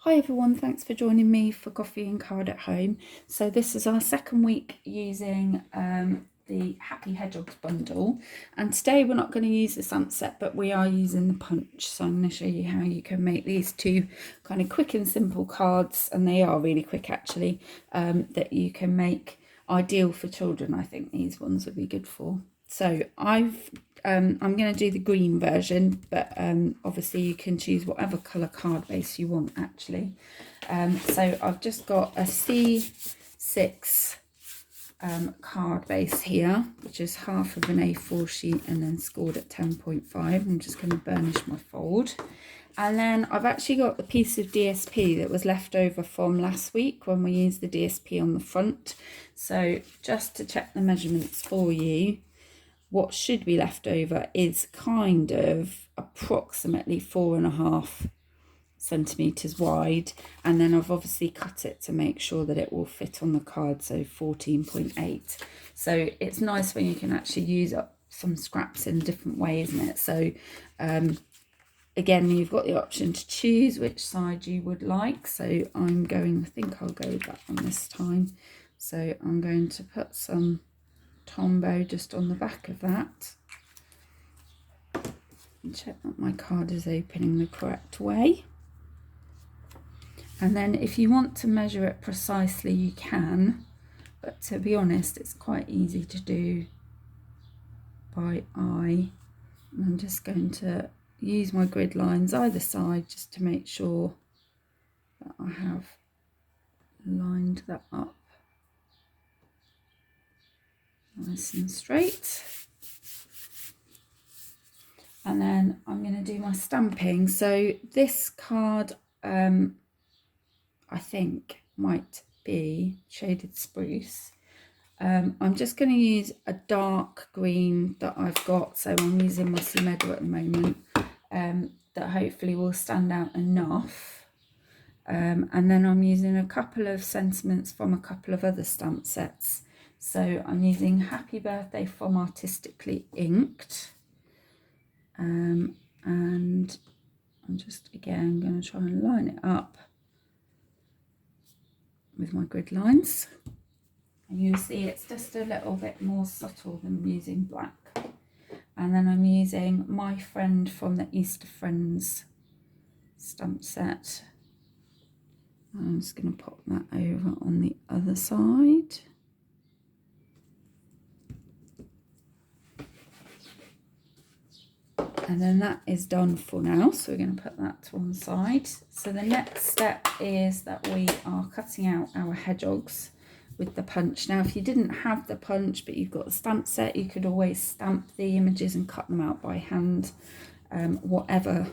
Hi everyone, thanks for joining me for Coffee and Card at Home. So this is our second week using the Happy Hedgehogs bundle, and today we're not going to use the sunset, but we are using the punch. So I'm going to show you how you can make these two kind of quick and simple cards, and they are really quick actually, that you can make ideal for children. I think these ones would be good for. So I'm going to do the green version, but obviously you can choose whatever colour card base you want actually. So I've just got a C6 card base here, which is half of an A4 sheet and then scored at 10.5. I'm just going to burnish my fold. And then I've actually got the piece of DSP that was left over from last week when we used the DSP on the front. So just to check the measurements for you, what should be left over is kind of approximately 4.5 centimeters wide, and then I've obviously cut it to make sure that it will fit on the card, so 14.8. So it's nice when you can actually use up some scraps in a different way, isn't it? So again, you've got the option to choose which side you would like. So I think I'll go with that one this time. So I'm going to put some Tombow just on the back of that and check that my card is opening the correct way. And then if you want to measure it precisely, you can, but to be honest, it's quite easy to do by eye. And I'm just going to use my grid lines either side just to make sure that I have lined that up nice and straight. And then I'm going to do my stamping. So this card I think might be shaded spruce. I'm just going to use a dark green that I've got, so I'm using Mossy Meadow at the moment, that hopefully will stand out enough. And then I'm using a couple of sentiments from a couple of other stamp sets. So I'm using Happy Birthday from Artistically Inked, and I'm just again going to try and line it up with my grid lines, and you'll see it's just a little bit more subtle than using black. And then I'm using My Friend from the Easter Friends stamp set. I'm just going to pop that over on the other side. And then that is done for now, so we're going to put that to one side. So the next step is that we are cutting out our hedgehogs with the punch. Now, if you didn't have the punch but you've got the stamp set, you could always stamp the images and cut them out by hand, whatever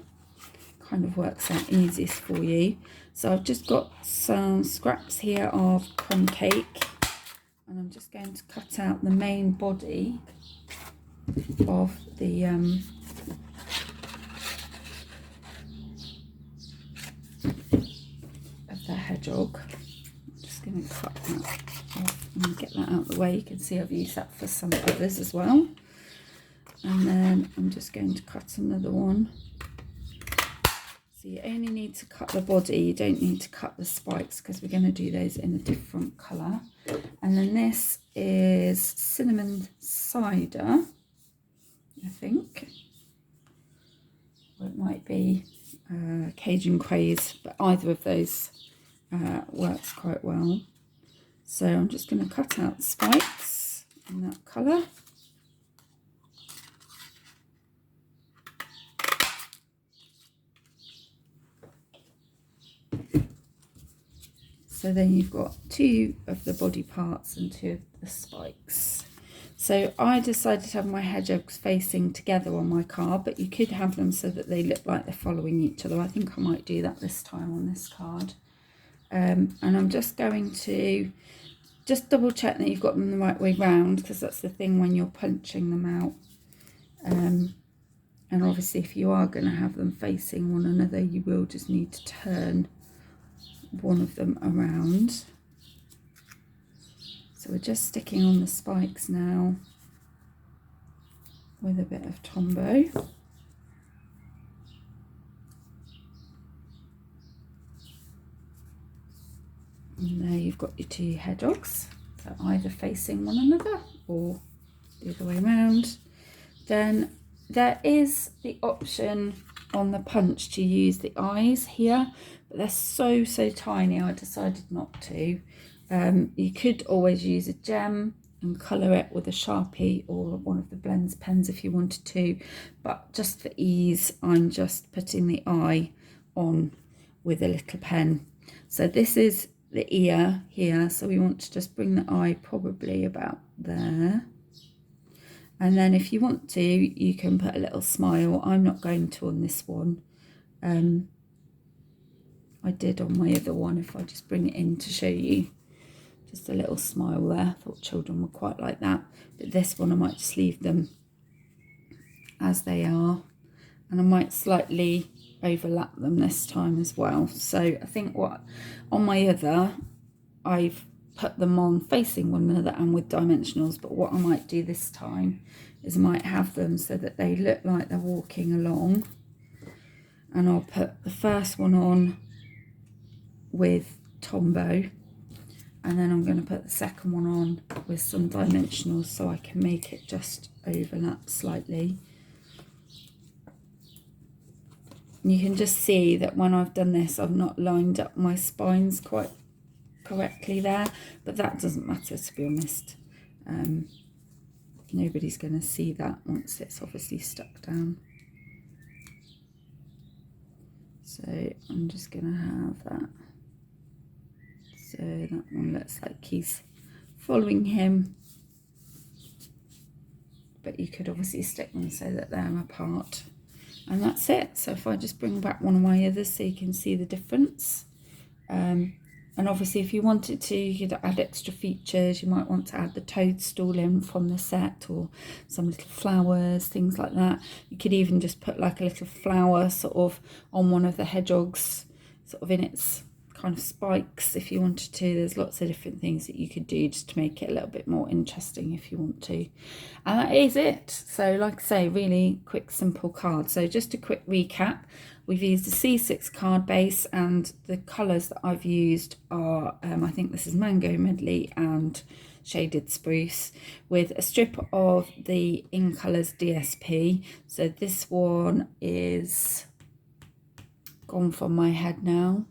kind of works out easiest for you. So I've just got some scraps here of crumb cake, and I'm just going to cut out the main body of the hedgehog. I'm just going to cut that off and get that out of the way. You can see I've used that for some others as well. And then I'm just going to cut another one. So you only need to cut the body, you don't need to cut the spikes because we're going to do those in a different colour. And then this is cinnamon cider, I think. Or it might be Cajun Craze, but either of those works quite well. So I'm just going to cut out the spikes in that colour. So then you've got two of the body parts and two of the spikes. So I decided to have my hedgehogs facing together on my card, but you could have them so that they look like they're following each other. I think I might do that this time on this card. And I'm just going to just double check that you've got them the right way round, because that's the thing when you're punching them out. And obviously if you are going to have them facing one another, you will just need to turn one of them around. So we're just sticking on the spikes now with a bit of Tombow. And there you've got your two hedgehogs, so either facing one another or the other way around. Then there is the option on the punch to use the eyes here, but they're so tiny I decided not to. You could always use a gem and colour it with a Sharpie or one of the blends pens if you wanted to, but just for ease I'm just putting the eye on with a little pen. So this is the ear here, so we want to just bring the eye probably about there, and then if you want to you can put a little smile. I'm not going to on this one. I did on my other one. If I just bring it in to show you, just a little smile there. I thought children would quite like that, but this one I might just leave them as they are, and I might slightly overlap them this time as well. So I think what on my other, I've put them on facing one another and with dimensionals, but what I might do this time is I might have them so that they look like they're walking along, and I'll put the first one on with Tombow, and then I'm going to put the second one on with some dimensionals so I can make it just overlap slightly. You can just see that when I've done this, I've not lined up my spines quite correctly there, but that doesn't matter, to be honest. Nobody's going to see that once it's obviously stuck down. So I'm just going to have that. So that one looks like he's following him, but you could obviously stick them so that they're apart. And that's it. So if I just bring back one of my others so you can see the difference. And obviously if you wanted to, you could add extra features. You might want to add the toadstool in from the set, or some little flowers, things like that. You could even just put like a little flower sort of on one of the hedgehogs, sort of in its kind of spikes if you wanted to. There's lots of different things that you could do just to make it a little bit more interesting if you want to. And that is it. So like I say, really quick, simple card. So just a quick recap. We've used a C6 card base, and the colours that I've used are, I think this is Mango Medley and Shaded Spruce, with a strip of the In Colours DSP. So this one is gone from my head now.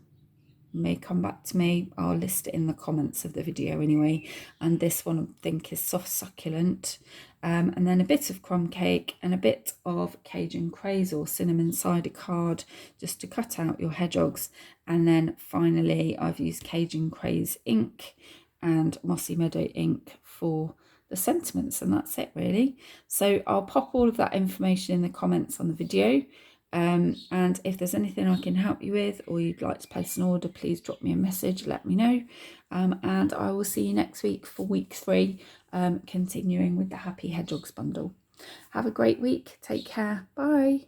May come back to me. I'll list it in the comments of the video anyway. And this one I think is Soft Succulent, and then a bit of Crumb Cake and a bit of Cajun Craze or cinnamon cider card just to cut out your hedgehogs. And then finally I've used Cajun Craze ink and Mossy Meadow ink for the sentiments, and that's it really. So I'll pop all of that information in the comments on the video. And if there's anything I can help you with, or you'd like to place an order, please drop me a message, let me know. And I will see you next week for week 3, continuing with the Happy Hedgehogs bundle. Have a great week. Take care. Bye.